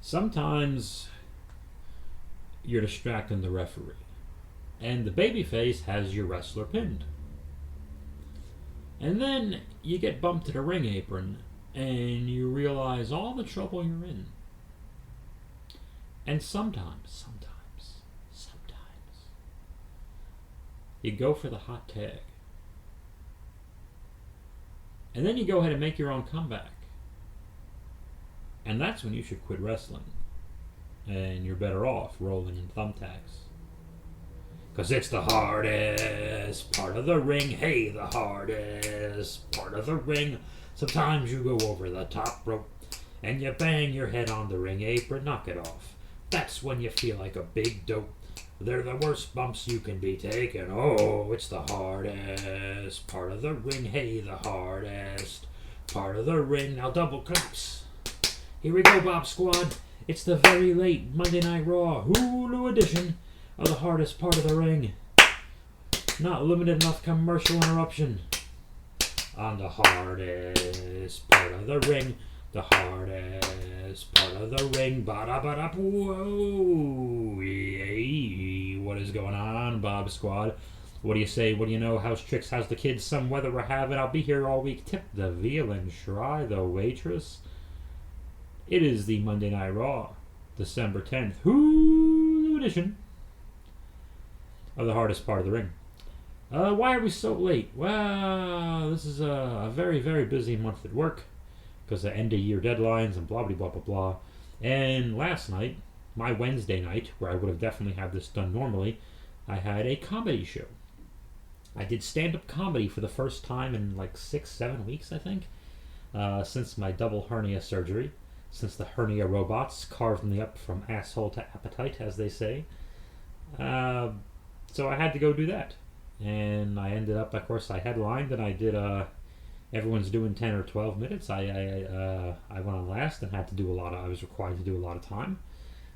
Sometimes you're distracting the referee, and the babyface has your wrestler pinned. And then you get bumped to the ring apron, and you realize all the trouble you're in. And sometimes, you go for the hot tag. And then you go ahead and make your own comeback. And that's when you should quit wrestling. And you're better off rolling in thumbtacks. Because it's the hardest part of the ring. Hey, the hardest part of the ring. Sometimes you go over the top rope and you bang your head on the ring apron. Knock it off. That's when you feel like a big dope. They're the worst bumps you can be taking. Oh, it's the hardest part of the ring. Hey, the hardest part of the ring. Now double claps. Here we go, Bob Squad. It's the very late Monday Night Raw Hulu edition of the hardest part of the ring. Not limited enough commercial interruption. On the hardest part of the ring. The hardest part of the ring. Ba-da-ba-da. Whoa. Hey, what is going on, Bob Squad? What do you say? What do you know? How's tricks? How's the kids? Some weather we're having. I'll be here all week. Tip the veal and try the waitress. It is the Monday Night Raw, December 10th, Hulu edition of the hardest part of the ring. Why are we so late? Well, this is a very, very busy month at work because of end-of-year deadlines and blah, blah, blah, blah, blah. And last night, my Wednesday night, where I would have definitely had this done normally, I had a comedy show. I did stand-up comedy for the first time in like 6-7 weeks, I think, since my double hernia surgery. Since the hernia robots carved me up from asshole to appetite, as they say. So I had to go do that. And I ended up, of course, I headlined and I did, everyone's doing 10 or 12 minutes. I went on last and had to do I was required to do a lot of time.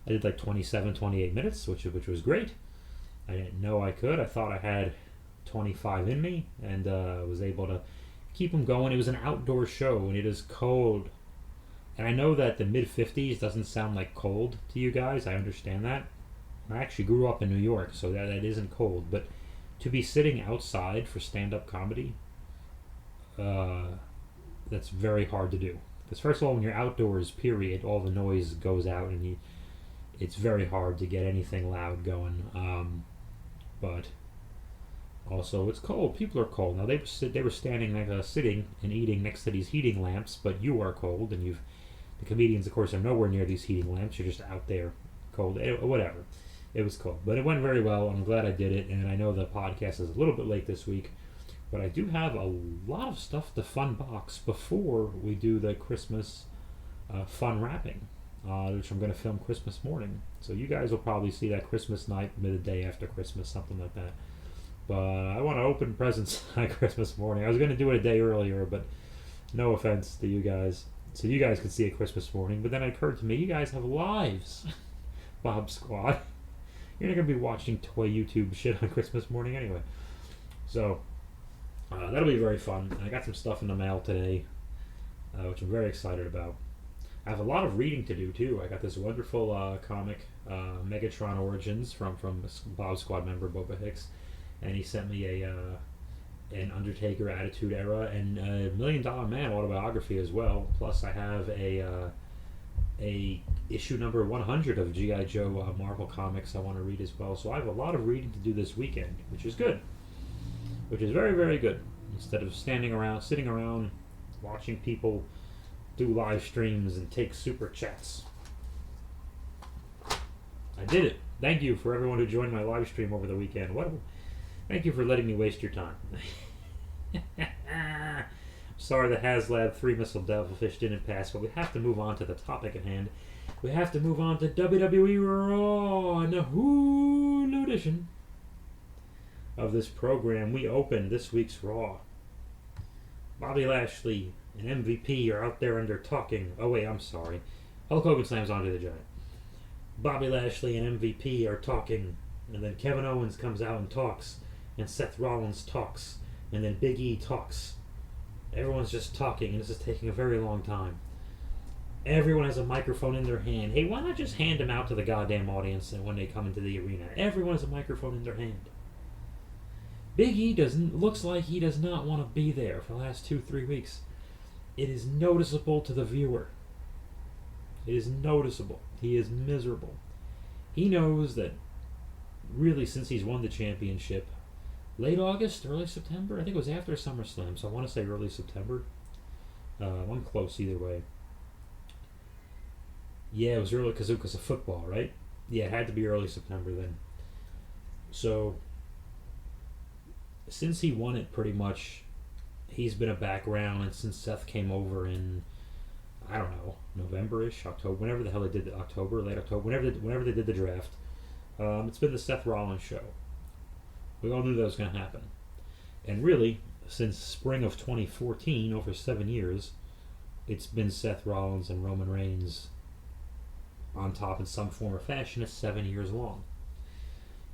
I did like 27, 28 minutes, which was great. I didn't know I could. I thought I had 25 in me and was able to keep them going. It was an outdoor show and it is cold. And I know that the mid-50s doesn't sound like cold to you guys. I understand that. I actually grew up in New York, so that isn't cold. But to be sitting outside for stand-up comedy, that's very hard to do. Because first of all, when you're outdoors, period, all the noise goes out, and it's very hard to get anything loud going. But also, it's cold. People are cold. Now, they were standing, sitting and eating next to these heating lamps, but you are cold, and the comedians, of course, are nowhere near these heating lamps. You're just out there cold. Whatever. It was cold. But it went very well. I'm glad I did it. And I know the podcast is a little bit late this week. But I do have a lot of stuff to fun box before we do the Christmas fun wrapping, which I'm going to film Christmas morning. So you guys will probably see that Christmas night, the day after Christmas, something like that. But I want to open presents on Christmas morning. I was going to do it a day earlier, but no offense to you guys. So you guys could see it Christmas morning, but then it occurred to me, you guys have lives, Bob Squad. You're not going to be watching toy YouTube shit on Christmas morning anyway. So, that'll be very fun. I got some stuff in the mail today, which I'm very excited about. I have a lot of reading to do, too. I got this wonderful comic, Megatron Origins, from Bob Squad member Boba Hicks, and he sent me an Undertaker Attitude Era and a $1 Million Man autobiography as well. Plus, I have a issue number 100 of G.I. Joe Marvel Comics I want to read as well. So I have a lot of reading to do this weekend, which is good. Which is very, very good. Instead of sitting around, watching people do live streams and take super chats. I did it. Thank you for everyone who joined my live stream over the weekend. Thank you for letting me waste your time. Sorry the HasLab 3 Missile Devilfish didn't pass, but we have to move on to the topic at hand. We have to move on to WWE Raw and the Hulu edition of this program. We open this week's Raw. Bobby Lashley and MVP are out there and they're talking. Oh wait, I'm sorry. Hulk Hogan slams Andre the Giant. Bobby Lashley and MVP are talking, and then Kevin Owens comes out and talks, and Seth Rollins talks, and then Big E talks. Everyone's just talking, and this is taking a very long time. Everyone has a microphone in their hand. Hey, why not just hand them out to the goddamn audience when they come into the arena? Everyone has a microphone in their hand. Biggie looks like he does not want to be there for the last 2-3 weeks. It is noticeable to the viewer. It is noticeable. He is miserable. He knows that really since he's won the championship, late August, early September, I think it was after SummerSlam, so I want to say early September. I'm close either way. Yeah, it was early because of football, right? Yeah, it had to be early September then. So, since he won it pretty much, he's been a background, and since Seth came over in, I don't know, November-ish, October, whenever the hell they did the October, late October, whenever they did the draft, it's been the Seth Rollins show. We all knew that was going to happen. And really, since spring of 2014, over 7 years, it's been Seth Rollins and Roman Reigns on top in some form or fashion. It's 7 years long.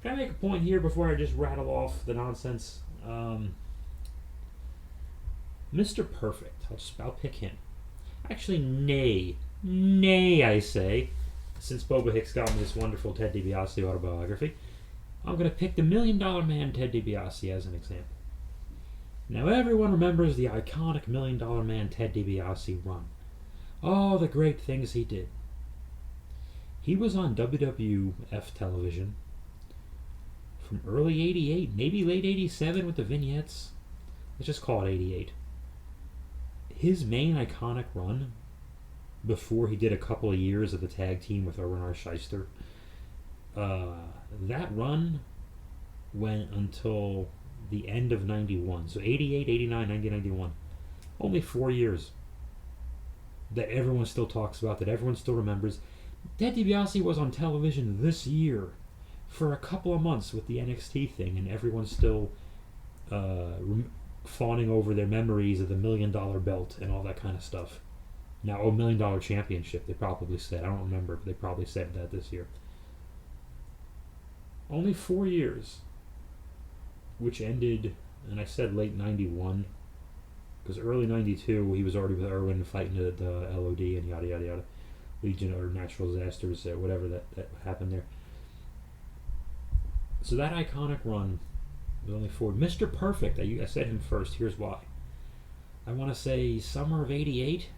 Can I make a point here before I just rattle off the nonsense? Mr. Perfect. I'll pick him. Actually, nay, I say, since Boba Hicks got me this wonderful Ted DiBiase autobiography, I'm going to pick the $1 Million Man Ted DiBiase as an example. Now, everyone remembers the iconic $1 Million Man Ted DiBiase run. All the great things he did. He was on WWF television from early 88, maybe late 87 with the vignettes. Let's just call it 88. His main iconic run, before he did a couple of years of the tag team with Owen R. Shyster, that run went until the end of 91. So 88, 89, 90, 91. Only 4 years that everyone still talks about, that everyone still remembers. Ted DiBiase was on television this year for a couple of months with the NXT thing, and everyone's still fawning over their memories of the $1 million belt and all that kind of stuff. Now, $1 million championship, they probably said. I don't remember, but they probably said that this year. Only 4 years, which ended, and I said late 91, because early 92, he was already with Irwin fighting the LOD and yada, yada, yada. Legion or natural disasters, whatever that happened there. So that iconic run was only 4. Mr. Perfect, I said him first. Here's why. I want to say summer of 88,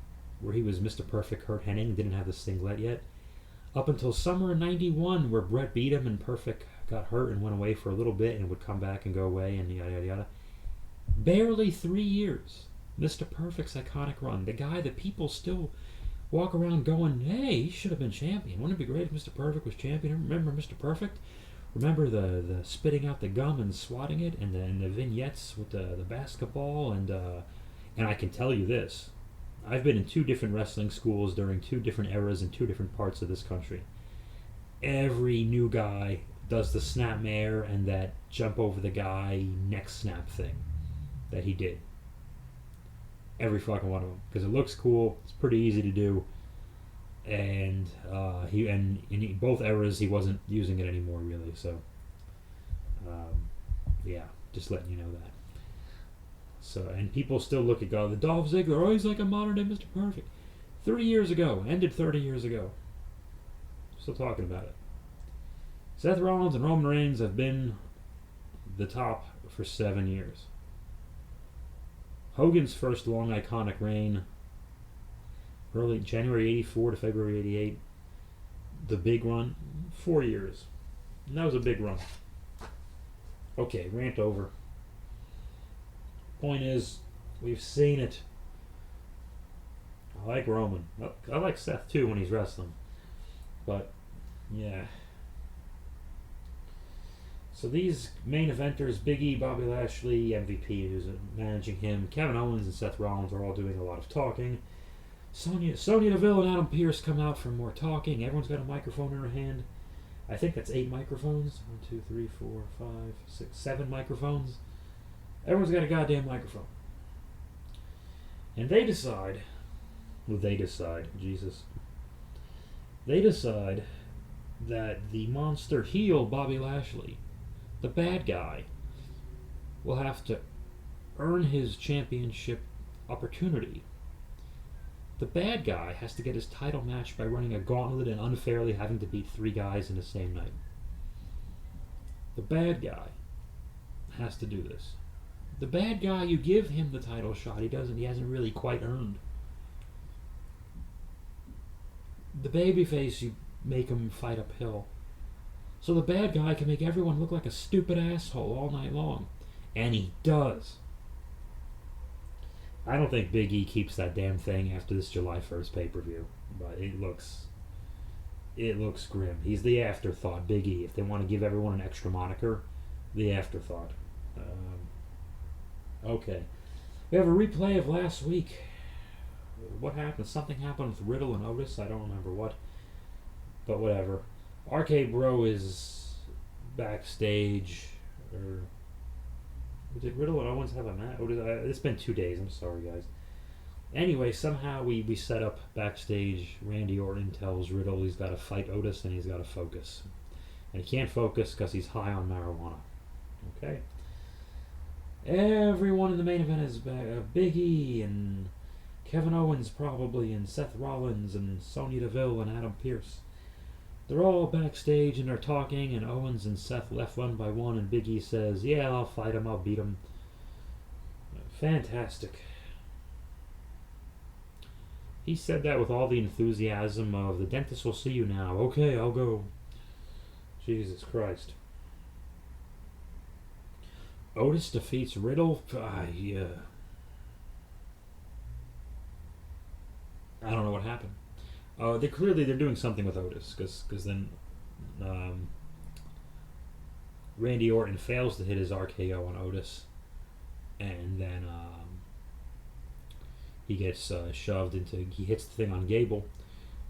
where he was Mr. Perfect, Kurt Hennig, didn't have the singlet yet. Up until summer of 91, where Brett beat him and Perfect got hurt and went away for a little bit and would come back and go away and yada, yada, yada. Barely 3 years. Mr. Perfect's iconic run. The guy that people still walk around going, hey, he should have been champion. Wouldn't it be great if Mr. Perfect was champion? Remember Mr. Perfect? Remember the spitting out the gum and swatting it, and the vignettes with the basketball, and I can tell you this. I've been in 2 different wrestling schools during 2 different eras in 2 different parts of this country. Every new guy does the snapmare and that jump over the guy neck snap thing that he did. Every fucking one of them, because it looks cool. It's pretty easy to do, and in both eras he wasn't using it anymore really. So, yeah, just letting you know that. So, and people still look at God, the Dolph Ziggler. Oh, he's like a modern day Mr. Perfect. 30 years ago, ended 30 years ago. Still talking about it. Seth Rollins and Roman Reigns have been the top for 7 years. Hogan's first long iconic reign, early January 84 to February 88. The big run, 4 years. And that was a big run. Okay, rant over. Point is, we've seen it. I like Roman. I like Seth too when he's wrestling. But, yeah. So these main eventers, Biggie, Bobby Lashley, MVP, who's managing him, Kevin Owens and Seth Rollins are all doing a lot of talking. Sonya Deville and Adam Pearce come out for more talking. Everyone's got a microphone in her hand. I think that's 8 microphones. 1, 2, 3, 4, 5, 6, 7 microphones. Everyone's got a goddamn microphone. And they decide, Jesus. They decide that the monster heel, Bobby Lashley, the bad guy, will have to earn his championship opportunity The bad guy has to get his title match by running a gauntlet and unfairly having to beat 3 guys in the same night. The bad guy has to do this. The bad guy, you give him the title shot. He hasn't really quite earned. The babyface, you make him fight uphill. So the bad guy can make everyone look like a stupid asshole all night long. And he does. I don't think Biggie keeps that damn thing after this July 1st pay-per-view. But it looks grim. He's the afterthought, Biggie. If they want to give everyone an extra moniker, the afterthought. Okay. We have a replay of last week. What happened? Something happened with Riddle and Otis. I don't remember what. But whatever. RK Bro is backstage. Or did Riddle and Owens have a match? It's been 2 days. I'm sorry, guys. Anyway, somehow we set up backstage. Randy Orton tells Riddle he's got to fight Otis and he's got to focus. And he can't focus because he's high on marijuana. Okay. Everyone in the main event is back. Biggie and Kevin Owens probably, and Seth Rollins and Sonya Deville and Adam Pearce. They're all backstage and they're talking, and Owens and Seth left one by one, and Biggie says, yeah, I'll fight him, I'll beat him. Fantastic. He said that with all the enthusiasm of, the dentist will see you now. Okay, I'll go. Jesus Christ. Otis defeats Riddle. Yeah. I don't know what happened. They're doing something with Otis because then Randy Orton fails to hit his RKO on Otis, and then he gets shoved into. He hits the thing on Gable.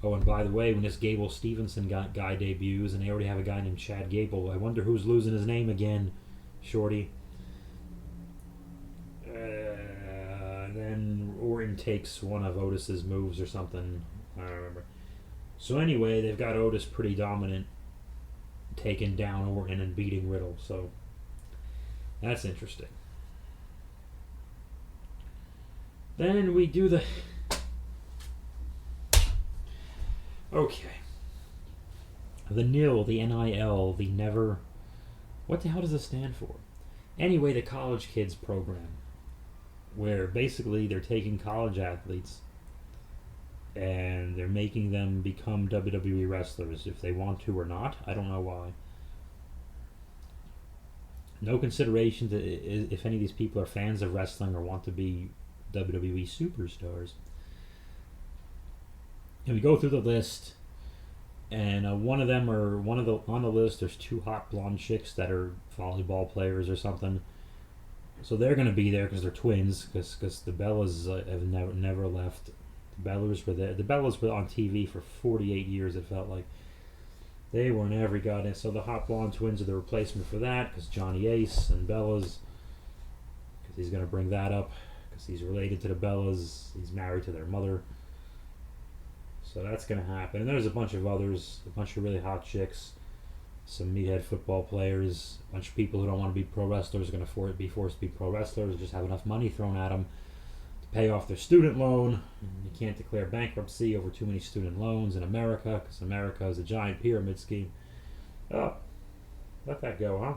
Oh, and by the way, when this Gable Stevenson guy debuts, and they already have a guy named Chad Gable, I wonder who's losing his name again, Shorty. Then Orton takes one of Otis's moves or something. I don't remember. So anyway, they've got Otis pretty dominant, taking down Orton and beating Riddle. So that's interesting. Then we do the... Okay. The NIL, the NIL, the never... What the hell does this stand for? Anyway, the college kids program, where basically they're taking college athletes and they're making them become WWE wrestlers if they want to or not. I don't know why. No consideration to if any of these people are fans of wrestling or want to be WWE superstars. And we go through the list, and on the list there's 2 hot blonde chicks that are volleyball players or something. So they're going to be there because they're twins, because the Bellas have never left. The Bellas were there. The Bellas were on TV for 48 years, it felt like. They were in every goddamn... So the hot blonde twins are the replacement for that, because Johnny Ace and Bellas, because he's going to bring that up, because he's related to the Bellas. He's married to their mother. So that's going to happen. And there's a bunch of others, a bunch of really hot chicks. Some meathead football players, a bunch of people who don't want to be pro wrestlers are going to be forced to be pro wrestlers, just have enough money thrown at them to pay off their student loan. You can't declare bankruptcy over too many student loans in America, because America is a giant pyramid scheme. Oh, let that go, huh?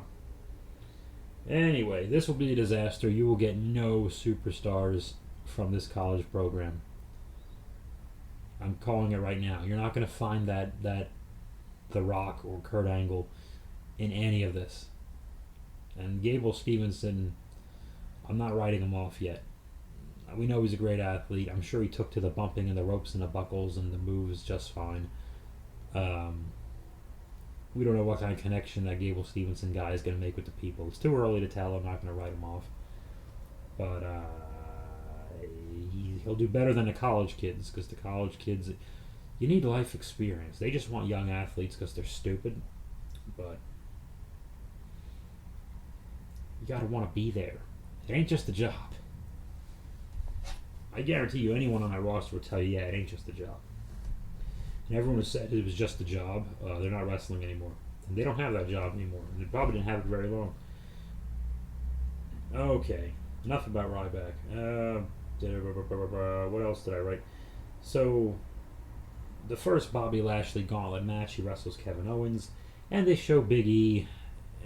Anyway, this will be a disaster. You will get no superstars from this college program. I'm calling it right now. You're not going to find that The Rock or Kurt Angle in any of this. And Gable Stevenson, I'm not writing him off yet. We know he's a great athlete. I'm sure he took to the bumping and the ropes and the buckles and the moves just fine. We don't know what kind of connection that Gable Stevenson guy is going to make with the people. It's too early to tell. I'm not going to write him off. But he'll do better than the college kids, because the college kids... You need life experience. They just want young athletes because they're stupid. But you gotta want to be there. It ain't just a job. I guarantee you anyone on my roster will tell you, yeah, it ain't just a job. And everyone who said it was just a job, they're not wrestling anymore. And they don't have that job anymore. And they probably didn't have it very long. Okay. Enough about Ryback. What else did I write? So, the first Bobby Lashley gauntlet match, he wrestles Kevin Owens, and they show Biggie,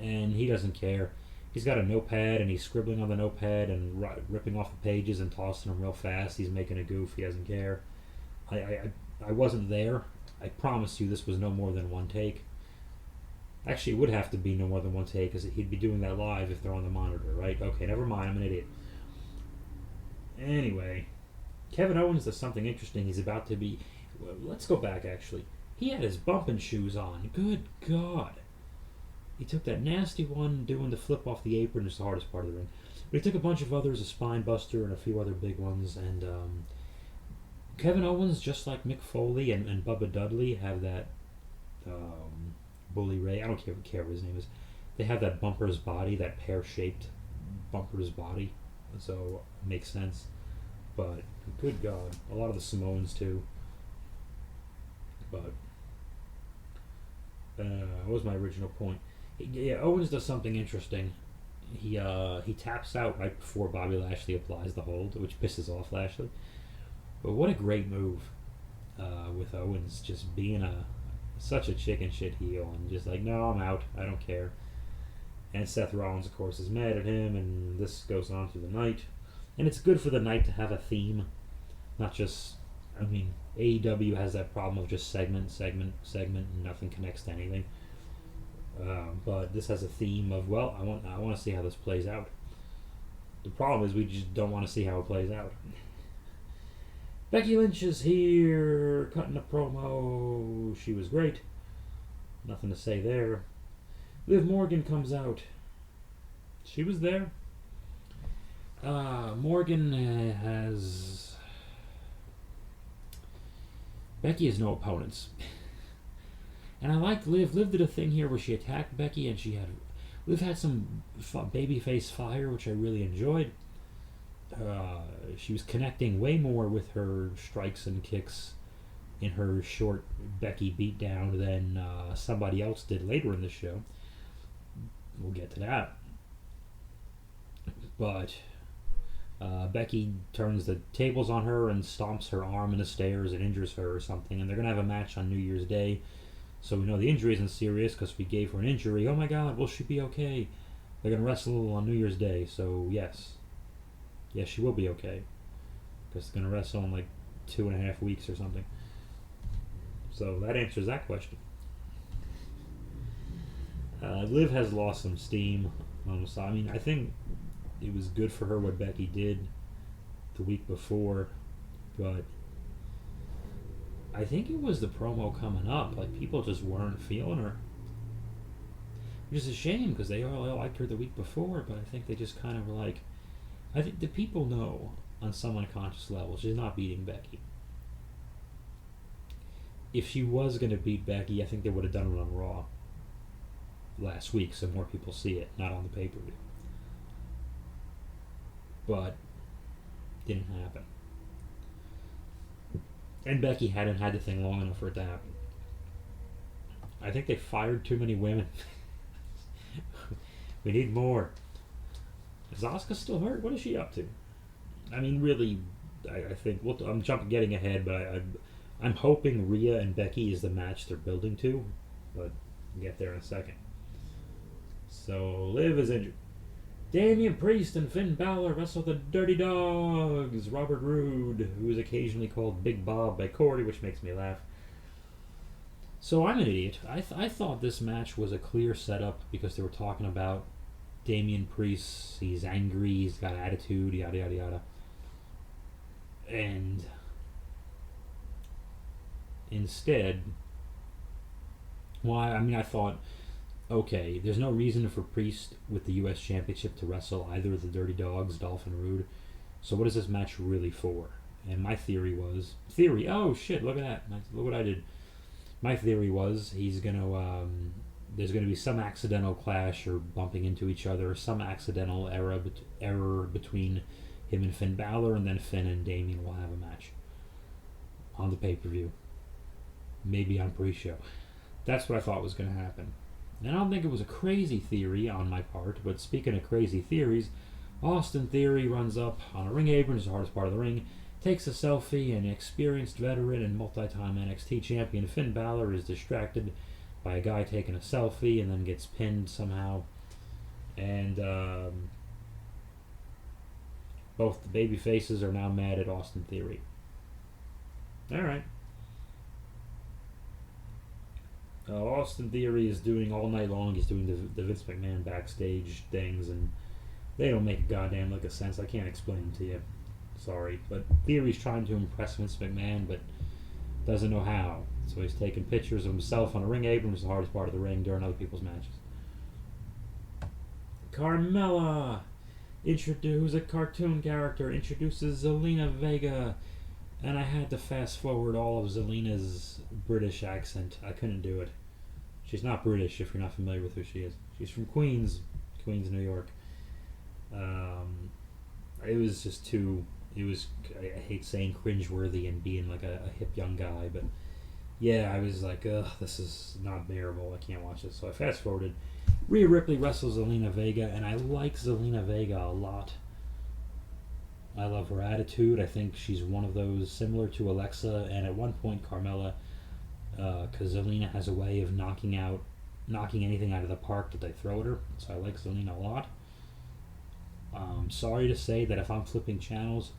and he doesn't care. He's got a notepad, and he's scribbling on the notepad and ripping off the pages and tossing them real fast. He's making a goof. He doesn't care. I wasn't there. I promise you this was no more than one take. Actually, it would have to be no more than one take because he'd be doing that live if they're on the monitor, right? Okay, never mind. I'm an idiot. Anyway, Kevin Owens does something interesting. He's about to be... Let's go back, actually. He had his bumping shoes on. Good God. He took that nasty one doing the flip off the apron. It's the hardest part of the ring. But he took a bunch of others, a spine buster and a few other big ones. And Kevin Owens, just like Mick Foley and Bubba Dudley, have that Bully Ray. I don't care what his name is. They have that bumper's body, that pear-shaped bumper's body. So it makes sense. But good God. A lot of the Samoans, too. But what was my original point? Yeah, Owens does something interesting. He taps out right before Bobby Lashley applies the hold, which pisses off Lashley. But what a great move with Owens just being such a chicken shit heel and just like, no, I'm out. I don't care. And Seth Rollins, of course, is mad at him, and this goes on through the night. And it's good for the night to have a theme, not just... I mean, AEW has that problem of just segment, and nothing connects to anything. But this has a theme of, well, I want to see how this plays out. The problem is we just don't want to see how it plays out. Becky Lynch is here, cutting a promo. She was great. Nothing to say there. Liv Morgan comes out. She was there. Morgan has... Becky has no opponents. And I like Liv. Liv did a thing here where she attacked Becky and Liv had some babyface fire, which I really enjoyed. She was connecting way more with her strikes and kicks in her short Becky beatdown than somebody else did later in the show. We'll get to that. But Becky turns the tables on her and stomps her arm in the stairs and injures her or something. And they're going to have a match on New Year's Day. So we know the injury isn't serious because we gave her an injury. Oh my God, will she be okay? They're going to wrestle on New Year's Day. So yes. Yes, she will be okay. Because they're going to wrestle in like 2.5 weeks or something. So that answers that question. Liv has lost some steam. So, I mean, I think it was good for her what Becky did the week before, but I think it was the promo coming up. Like, people just weren't feeling her. Which is a shame, because they all liked her the week before, but I think they just kind of were like... I think the people know, on some unconscious level, she's not beating Becky. If she was going to beat Becky, I think they would have done it on Raw last week, so more people see it, not on the pay-per-view. But didn't happen. And Becky hadn't had the thing long enough for it to happen. I think they fired too many women. We need more. Is Asuka still hurt? What is she up to? I mean, really, I think... I'm getting ahead, but I'm hoping Rhea and Becky is the match they're building to, but we'll get there in a second. So, Liv is injured. Damian Priest and Finn Balor wrestle the Dirty Dogs. Robert Roode, who is occasionally called Big Bob by Corey, which makes me laugh. So I'm an idiot. I thought this match was a clear setup because they were talking about Damian Priest. He's angry, he's got attitude, yada yada yada. And instead, I thought, okay, there's no reason for Priest with the U.S. Championship to wrestle either of the Dirty Dogs, Dolph and Rude. So what is this match really for? And my theory was... oh shit, look at that. Look what I did. My theory was he's going to... there's going to be some accidental clash or bumping into each other, some accidental error between him and Finn Balor, and then Finn and Damian will have a match on the pay-per-view. Maybe on pre-show. That's what I thought was going to happen. And I don't think it was a crazy theory on my part, but speaking of crazy theories, Austin Theory runs up on a ring apron, it's the hardest part of the ring, takes a selfie, and experienced veteran and multi-time NXT champion Finn Balor is distracted by a guy taking a selfie and then gets pinned somehow. And both the baby faces are now mad at Austin Theory. Alright. Austin Theory is doing all night long, he's doing the Vince McMahon backstage things, and they don't make a goddamn lick of sense. I can't explain them to you. Sorry. But Theory's trying to impress Vince McMahon, but doesn't know how. So he's taking pictures of himself on a ring apron, which is the hardest part of the ring, during other people's matches. Carmella, who's a cartoon character, introduces Zelina Vega. And I had to fast forward all of Zelina's British accent. I couldn't do it. She's not British if you're not familiar with who she is. She's from Queens, New York. It was just too... I hate saying cringeworthy and being like a hip young guy, but yeah, I was like, ugh, this is not bearable. I can't watch this. So I fast forwarded. Rhea Ripley wrestles Zelina Vega, and I like Zelina Vega a lot. I love her attitude. I think she's one of those similar to Alexa, and at one point Carmella, because Zelina has a way of knocking anything out of the park that they throw at her. So I like Zelina a lot. Sorry to say that if I'm flipping channels,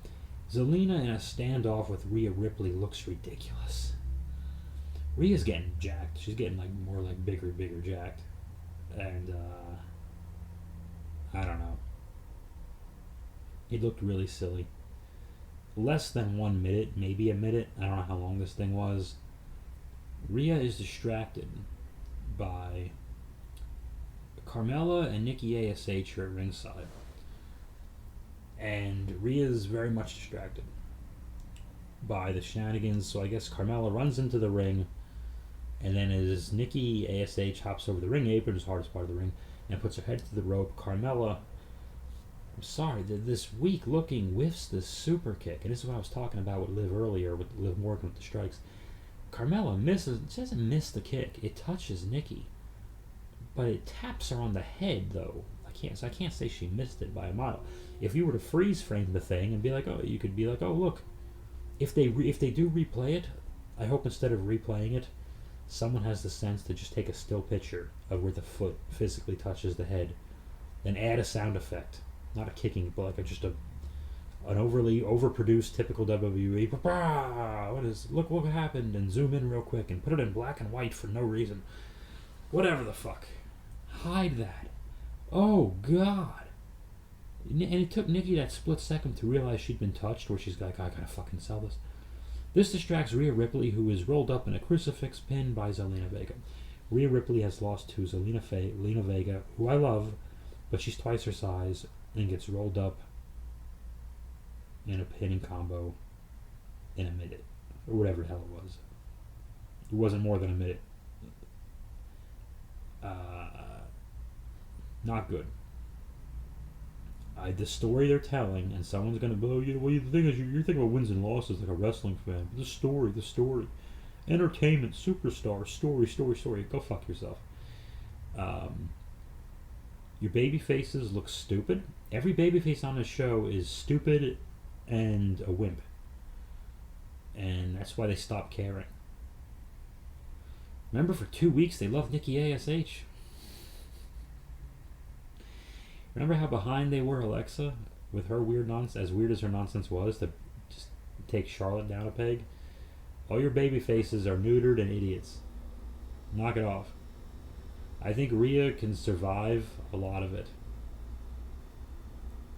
Zelina in a standoff with Rhea Ripley looks ridiculous. Rhea's getting jacked. She's getting more bigger jacked. And I don't know. It looked really silly. Less than 1 minute, maybe a minute. I don't know how long this thing was. Rhea is distracted by Carmella and Nikki Ash are at ringside. And Rhea's very much distracted by the shenanigans. So I guess Carmella runs into the ring, and then as Nikki Ash hops over the ring apron, the hardest part of the ring, and puts her head to the rope, Carmella, I'm sorry, this weak looking whiffs this super kick. And this is what I was talking about with Liv earlier, with Liv Morgan with the strikes. Carmella doesn't miss the kick. It touches Nikki, but it taps her on the head though. I can't say she missed it by a mile. If you were to freeze frame the thing and be like, you could be like, oh look, if they do replay it, I hope instead of replaying it, someone has the sense to just take a still picture of where the foot physically touches the head, then add a sound effect, not a kicking, but just an overly overproduced typical WWE. Look what happened, and zoom in real quick and put it in black and white for no reason. Whatever the fuck, hide that. Oh, God. And it took Nikki that split second to realize she'd been touched, where she's like, I gotta fucking sell this. This distracts Rhea Ripley, who is rolled up in a crucifix pin by Zelina Vega. Rhea Ripley has lost to Zelina Vega, who I love, but she's twice her size, and gets rolled up in a pinning combo in a minute. Or whatever the hell it was. It wasn't more than a minute. Not good. The story they're telling, and someone's going to blow you. Well, the thing is, you're thinking about wins and losses like a wrestling fan. The story. Entertainment, superstar, story. Go fuck yourself. Your baby faces look stupid. Every babyface on this show is stupid and a wimp. And that's why they stopped caring. Remember, for 2 weeks, they loved Nikki Ash. Remember how behind they were Alexa with her weird nonsense, as weird as her nonsense was, to just take Charlotte down a peg? All your baby faces are neutered and idiots. Knock it off. I think Rhea can survive a lot of it.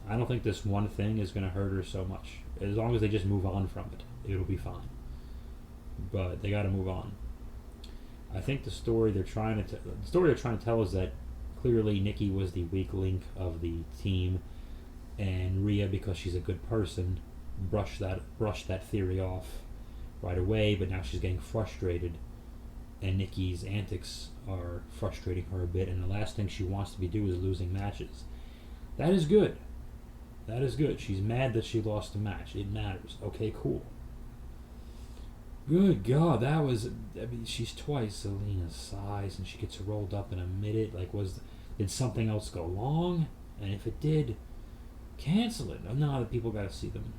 I don't think this one thing is going to hurt her so much. As long as they just move on from it, it'll be fine. But they got to move on. I think the story they're trying to tell is that clearly Nikki was the weak link of the team, and Rhea, because she's a good person, brushed that theory off right away. But now she's getting frustrated, and Nikki's antics are frustrating her a bit. And the last thing she wants to be doing is losing matches. That is good. She's mad that she lost a match. It matters. Okay, cool. Good God, she's twice Zelina's size, and she gets rolled up in a minute. Did something else go wrong? And if it did, cancel it. Now that people got to see them.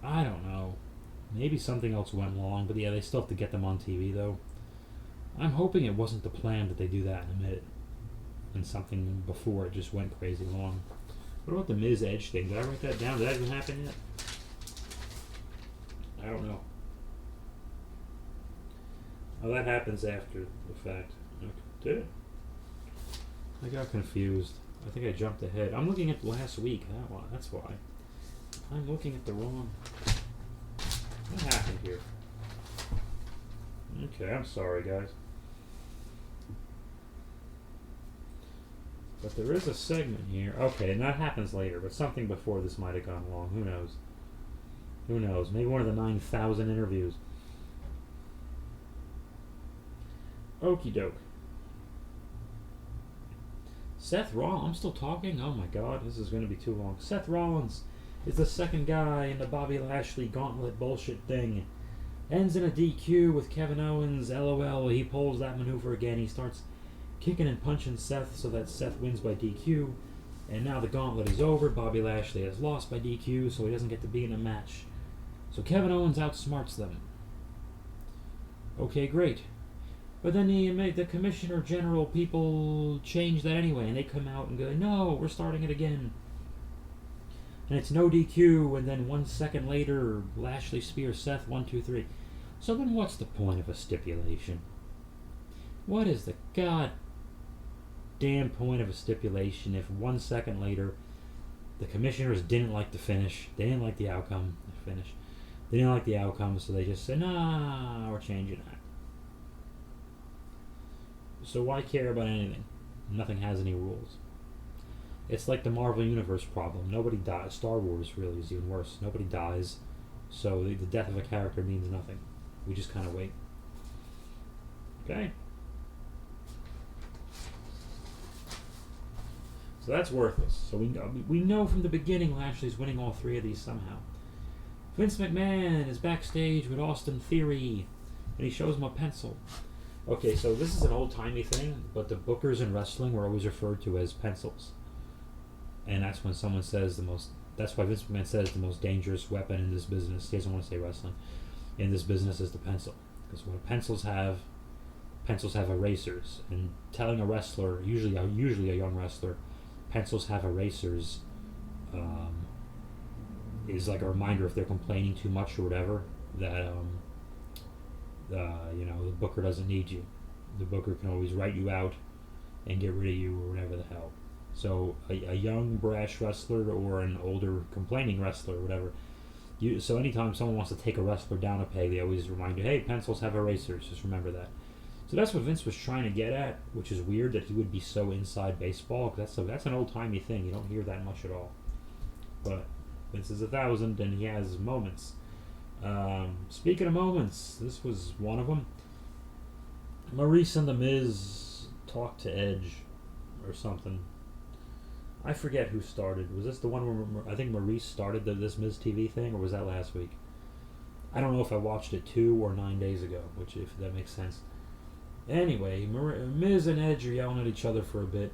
I don't know. Maybe something else went wrong, but yeah, they still have to get them on TV though. I'm hoping it wasn't the plan that they do that in a minute, and something before it just went crazy long. What about the Miz Edge thing? Did I write that down? Did that even happen yet? I don't know. Oh, that happens after the fact. Okay. Did it? I got confused. I think I jumped ahead. I'm looking at last week. That's why. I'm looking at the wrong. What happened here? Okay, I'm sorry, guys. But there is a segment here. Okay, and that happens later, but something before this might have gone wrong. Who knows? Who knows? Maybe one of the 9,000 interviews. Okie doke. Seth Rollins. I'm still talking? Oh my god, this is going to be too long. Seth Rollins is the second guy in the Bobby Lashley gauntlet bullshit thing. Ends in a DQ with Kevin Owens. LOL. He pulls that maneuver again. He starts kicking and punching Seth so that Seth wins by DQ. And now the gauntlet is over. Bobby Lashley has lost by DQ, so he doesn't get to be in a match. So Kevin Owens outsmarts them. Okay, great. But then the Commissioner General people change that anyway, and they come out and go, no, we're starting it again. And it's no DQ, and then 1 second later, Lashley spears Seth, 1, 2, 3. So then what's the point of a stipulation? What is the goddamn point of a stipulation if 1 second later the commissioners didn't like the finish, they didn't like the outcome, the finish, they didn't like the outcome, so they just said, nah, we're changing that. So why care about anything? Nothing has any rules. It's like the Marvel Universe problem. Nobody dies. Star Wars really is even worse. Nobody dies, so the death of a character means nothing. We just kind of wait. Okay? So that's worthless. So we know from the beginning Lashley's winning all 3 of these somehow. Vince McMahon is backstage with Austin Theory, and he shows him a pencil. Okay, so this is an old-timey thing, but the bookers in wrestling were always referred to as pencils. And that's when someone says that's why Vince McMahon says the most dangerous weapon in this business, he doesn't want to say wrestling, in this business is the pencil. Because what pencils have erasers. And telling a wrestler, usually a young wrestler, pencils have erasers, is like a reminder if they're complaining too much or whatever, that the booker doesn't need you. The booker can always write you out and get rid of you or whatever the hell. So a young brash wrestler or an older complaining wrestler or whatever. So anytime someone wants to take a wrestler down a peg, they always remind you, hey, pencils have erasers. Just remember that. So that's what Vince was trying to get at, which is weird that he would be so inside baseball. Cause that's an old-timey thing. You don't hear that much at all. But Vince is 1,000 and he has moments. Speaking of moments, this was one of them. Maurice and The Miz talked to Edge or something. I forget who started. Was this the one where I think Maurice started this Miz TV thing, or was that last week? I don't know if I watched it 2 or 9 days ago, which if that makes sense. Anyway, Miz and Edge are yelling at each other for a bit,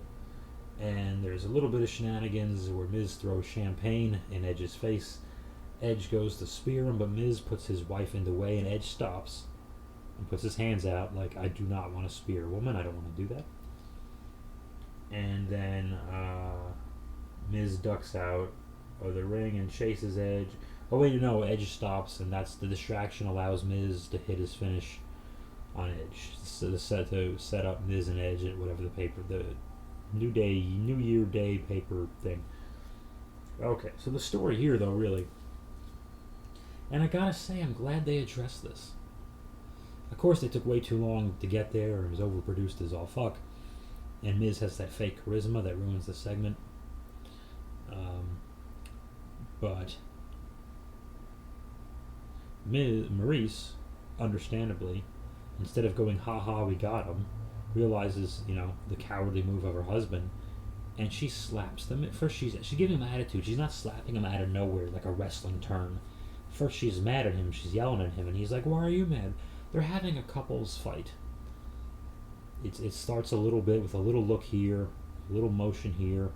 and there's a little bit of shenanigans where Miz throws champagne in Edge's face. Edge goes to spear him, but Miz puts his wife in the way, and Edge stops and puts his hands out like, I do not want to spear a woman, I don't want to do that. And then Miz ducks out of the ring and chases Edge. Oh wait, no, Edge stops, and that's the distraction allows Miz to hit his finish on Edge. So to set up Miz and Edge at whatever the New Year Day paper thing. Okay, so the story here though, really, and I gotta say, I'm glad they addressed this. Of course, they took way too long to get there, and it was overproduced as all fuck. And Miz has that fake charisma that ruins the segment. But Maurice, understandably, instead of going, ha ha, we got him, realizes, the cowardly move of her husband, and she slaps them. At first, she's giving him attitude. She's not slapping him out of nowhere like a wrestling term. First, she's mad at him. She's yelling at him, and he's like, why are you mad? They're having a couples fight. It starts a little bit with a little look here, a little motion here.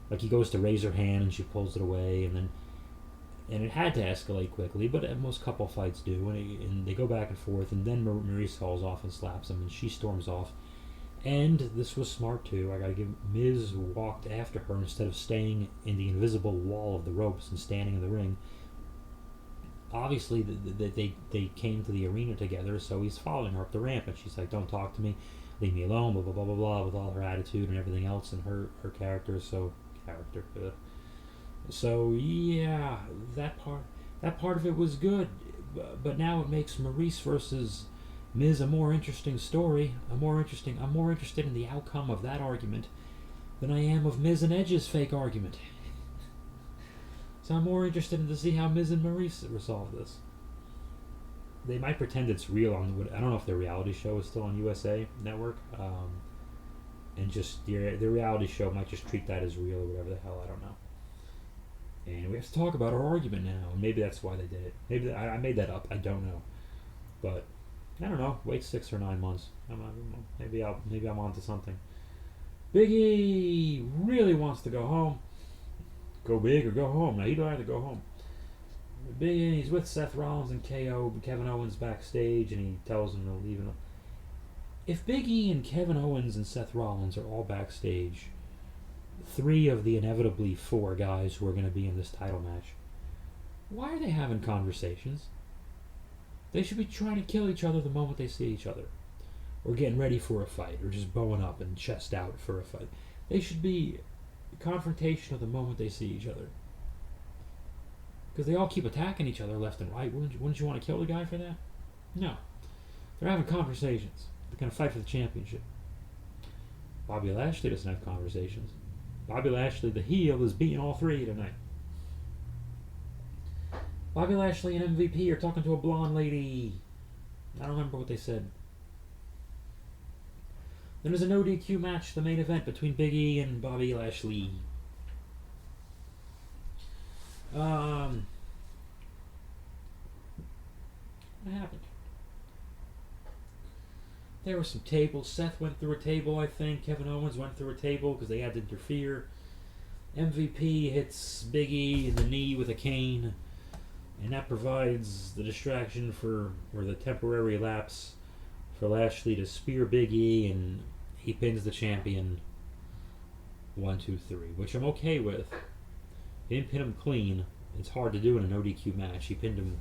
Like he goes to raise her hand and she pulls it away, and then And it had to escalate quickly, but most couple fights do, and they go back and forth, and then Maurice hauls off and slaps him, and she storms off. And this was smart too. I gotta give Miz walked after her instead of staying in the invisible wall of the ropes and standing in the ring. Obviously, they came to the arena together, so he's following her up the ramp, and she's like, "Don't talk to me, leave me alone," blah blah blah blah blah, with all her attitude and everything else, and her character. So yeah, that part of it was good, but now it makes Maurice versus Miz a more interesting story. I'm more interested in the outcome of that argument than I am of Miz and Edge's fake argument. So I'm more interested in to see how Miz and Maurice resolve this. They might pretend it's real on I don't know if their reality show is still on USA Network, and just the reality show might just treat that as real or whatever the hell. I don't know. And we have to talk about our argument now. And maybe that's why they did it. Maybe I made that up. I don't know. But I don't know. Wait 6 or 9 months. Maybe I'm onto something. Biggie really wants to go home. Go big or go home. Now, he'd rather go home. Biggie, he's with Seth Rollins and KO. Kevin Owens backstage, and he tells him to leave him. If Biggie and Kevin Owens and Seth Rollins are all backstage, 3 of the inevitably 4 guys who are going to be in this title match, why are they having conversations? They should be trying to kill each other the moment they see each other, or getting ready for a fight, or just bowing up and chest out for a fight. They should be confrontational the moment they see each other, because they all keep attacking each other left and right. Wouldn't you want to kill the guy for that? No. They're having conversations. They're going to fight for the championship. Bobby Lashley doesn't have conversations. Bobby Lashley, the heel, is beating all 3 tonight. Bobby Lashley and MVP are talking to a blonde lady. I don't remember what they said. Then there's a no DQ match, the main event between Big E and Bobby Lashley. What happened? There were some tables. Seth went through a table, I think. Kevin Owens went through a table because they had to interfere. MVP hits Big E in the knee with a cane, and that provides the distraction or the temporary lapse for Lashley to spear Big E, and he pins the champion 1, 2, 3, which I'm okay with. He didn't pin him clean. It's hard to do in a no DQ match. He pinned him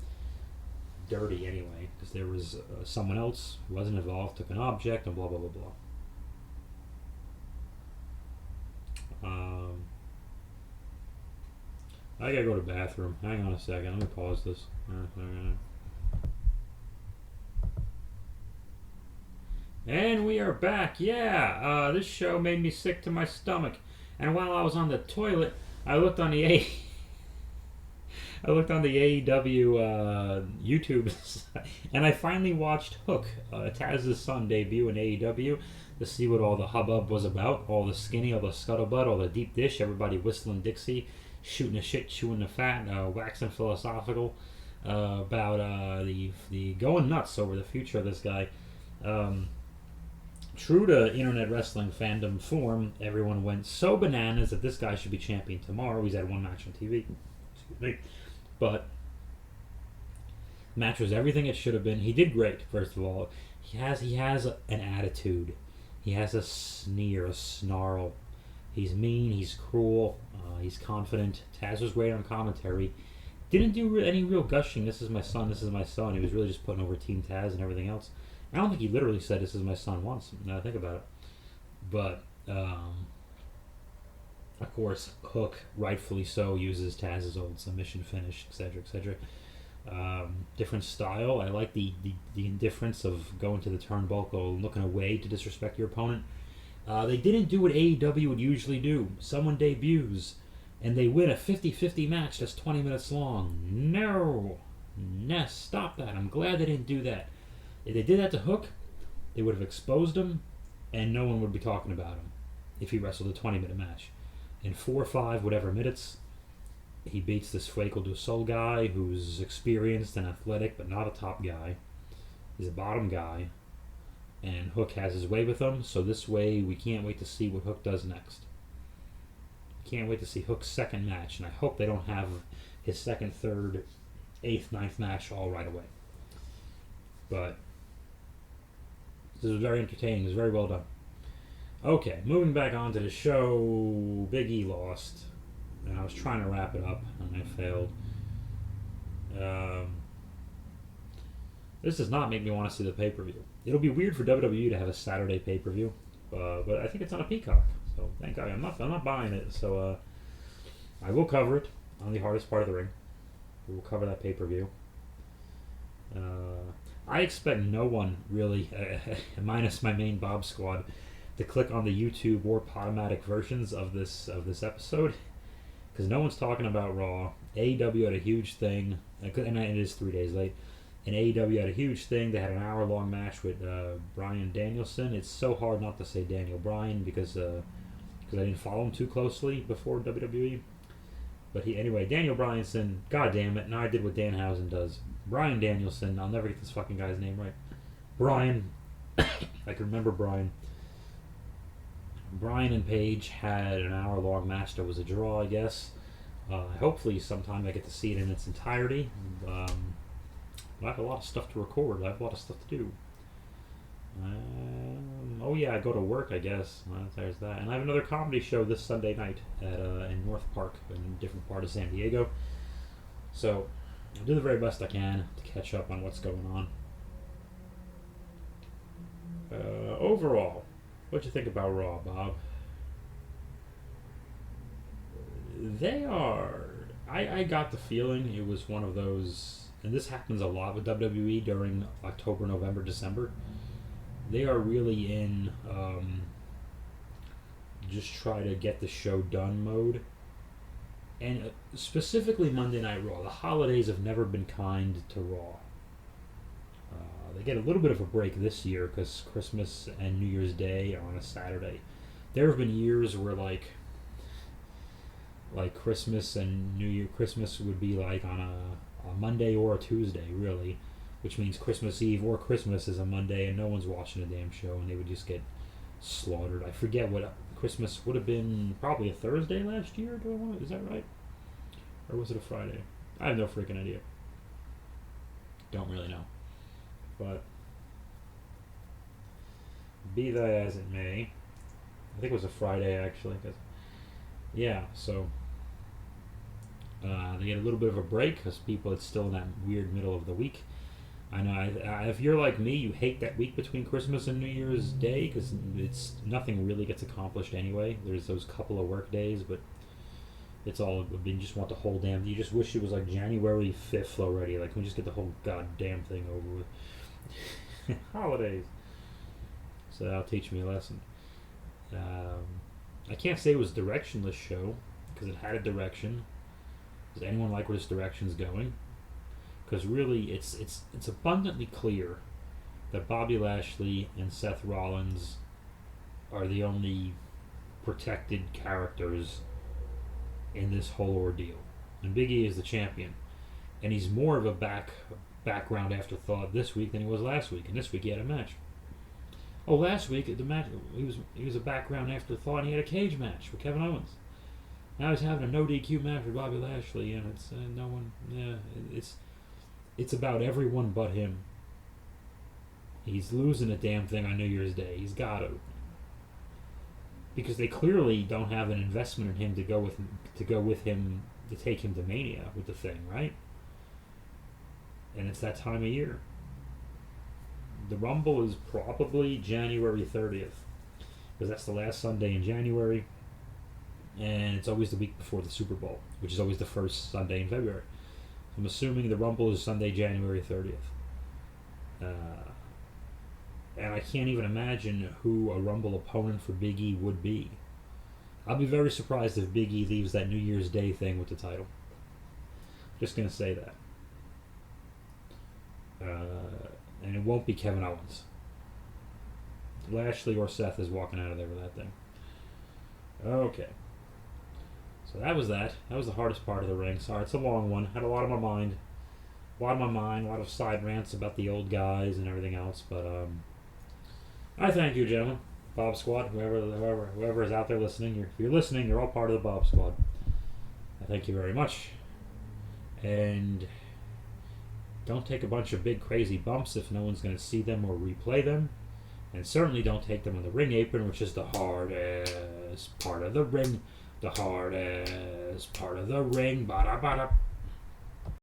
dirty anyway, because there was someone else who wasn't involved, took an object, and blah blah blah blah. I gotta go to the bathroom. Hang on a second. Let me pause this. And we are back. Yeah, this show made me sick to my stomach. And while I was on the toilet, I looked on the AEW YouTube, and I finally watched Hook, Taz's son, debut in AEW, to see what all the hubbub was about. All the skinny, all the scuttlebutt, all the deep dish, everybody whistling Dixie, shooting the shit, chewing the fat, waxing philosophical about the going nuts over the future of this guy. True to internet wrestling fandom form, everyone went so bananas that this guy should be champion tomorrow. He's had 1 match on TV. Excuse me. But the match was everything it should have been. He did great, first of all. He has an attitude. He has a sneer, a snarl. He's mean, he's cruel, he's confident. Taz was great on commentary. Didn't do any real gushing, this is my son, this is my son. He was really just putting over Team Taz and everything else. I don't think he literally said this is my son once, now I think about it. But, of course, Hook, rightfully so, uses Taz's old submission finish, etc., etc. Different style. I like the indifference of going to the turnbuckle and looking away to disrespect your opponent. They didn't do what AEW would usually do. Someone debuts, and they win a 50-50 match that's 20 minutes long. No, stop that. I'm glad they didn't do that. If they did that to Hook, they would have exposed him, and no one would be talking about him if he wrestled a 20-minute match. In 4 or 5, whatever minutes, he beats this Fuego del Sol guy who's experienced and athletic, but not a top guy. He's a bottom guy, and Hook has his way with him, so this way we can't wait to see what Hook does next. Can't wait to see Hook's second match, and I hope they don't have his second, third, eighth, ninth match all right away. But this was very entertaining. It was very well done. Okay, moving back on to the show. Biggie lost. And I was trying to wrap it up, and I failed. This does not make me want to see the pay-per-view. It'll be weird for WWE to have a Saturday pay-per-view, but I think it's on a Peacock. So thank God I'm not buying it. So I will cover it on the hardest part of the ring. We will cover that pay-per-view. I expect no one really, minus my main Bob squad, to click on the YouTube or Podomatic versions of this episode, because no one's talking about Raw. AEW had a huge thing, and it is 3 days late. And AEW had a huge thing. They had an hour-long match with Bryan Danielson. It's so hard not to say Daniel Bryan because I didn't follow him too closely before WWE. But Daniel Bryanson, god damn it, now I did what Danhausen does. Bryan Danielson, I'll never get this fucking guy's name right. Bryan, I can remember Bryan. Bryan and Paige had an hour-long match that was a draw, I guess. Hopefully sometime I get to see it in its entirety. I have a lot of stuff to record. I have a lot of stuff to do. I go to work, I guess. There's that. And I have another comedy show this Sunday night in North Park, in a different part of San Diego. So I'll do the very best I can to catch up on what's going on. Overall, what'd you think about Raw, Bob? They are... I got the feeling it was one of those... And this happens a lot with WWE during October, November, December. They are really in just try to get the show done mode. And specifically Monday Night Raw. The holidays have never been kind to Raw. They get a little bit of a break this year because Christmas and New Year's Day are on a Saturday. There have been years where like Christmas and New Year, Christmas would be like on a Monday or a Tuesday, really, which means Christmas Eve or Christmas is a Monday and no one's watching a damn show and they would just get slaughtered. I forget what Christmas would have been, probably a Thursday last year. Is that right? Or was it a Friday? I have no freaking idea. Don't really know. But be that as it may, I think it was a Friday actually. So they get a little bit of a break because it's still in that weird middle of the week. I know if you're like me, you hate that week between Christmas and New Year's Day because nothing really gets accomplished anyway. There's those couple of work days, but it's all, you just want the whole damn, you just wish it was like January 5th already. Like, we just get the whole goddamn thing over with. Holidays. So that'll teach me a lesson. I can't say it was a directionless show because it had a direction. Does anyone like where this direction's going? Because really, it's abundantly clear that Bobby Lashley and Seth Rollins are the only protected characters in this whole ordeal. And Biggie is the champion. And he's more of a background afterthought this week than he was last week. And this week he had a match. Oh, last week the match he was a background afterthought and he had a cage match with Kevin Owens. Now he's having a no DQ match with Bobby Lashley, and it's no one. Yeah, it's about everyone but him. He's losing a damn thing on New Year's Day. He's got to, because they clearly don't have an investment in him to go with him to take him to Mania with the thing, right? And it's that time of year. The Rumble is probably January 30th, because that's the last Sunday in January. And it's always the week before the Super Bowl, which is always the first Sunday in February. I'm assuming the Rumble is Sunday, January 30th. And I can't even imagine who a Rumble opponent for Big E would be. I'll be very surprised if Big E leaves that New Year's Day thing with the title. Just going to say that. And it won't be Kevin Owens. Lashley or Seth is walking out of there with that thing. Okay. So that was that. That was the hardest part of the ring. Sorry, it's a long one. Had a lot on my mind. A lot of side rants about the old guys and everything else. But I thank you, gentlemen. Bob Squad, whoever is out there listening. If you're listening, you're all part of the Bob Squad. I thank you very much. And don't take a bunch of big crazy bumps if no one's going to see them or replay them. And certainly don't take them on the ring apron, which is the hardest part of the ring. The hardest part of the ring. Bada bada.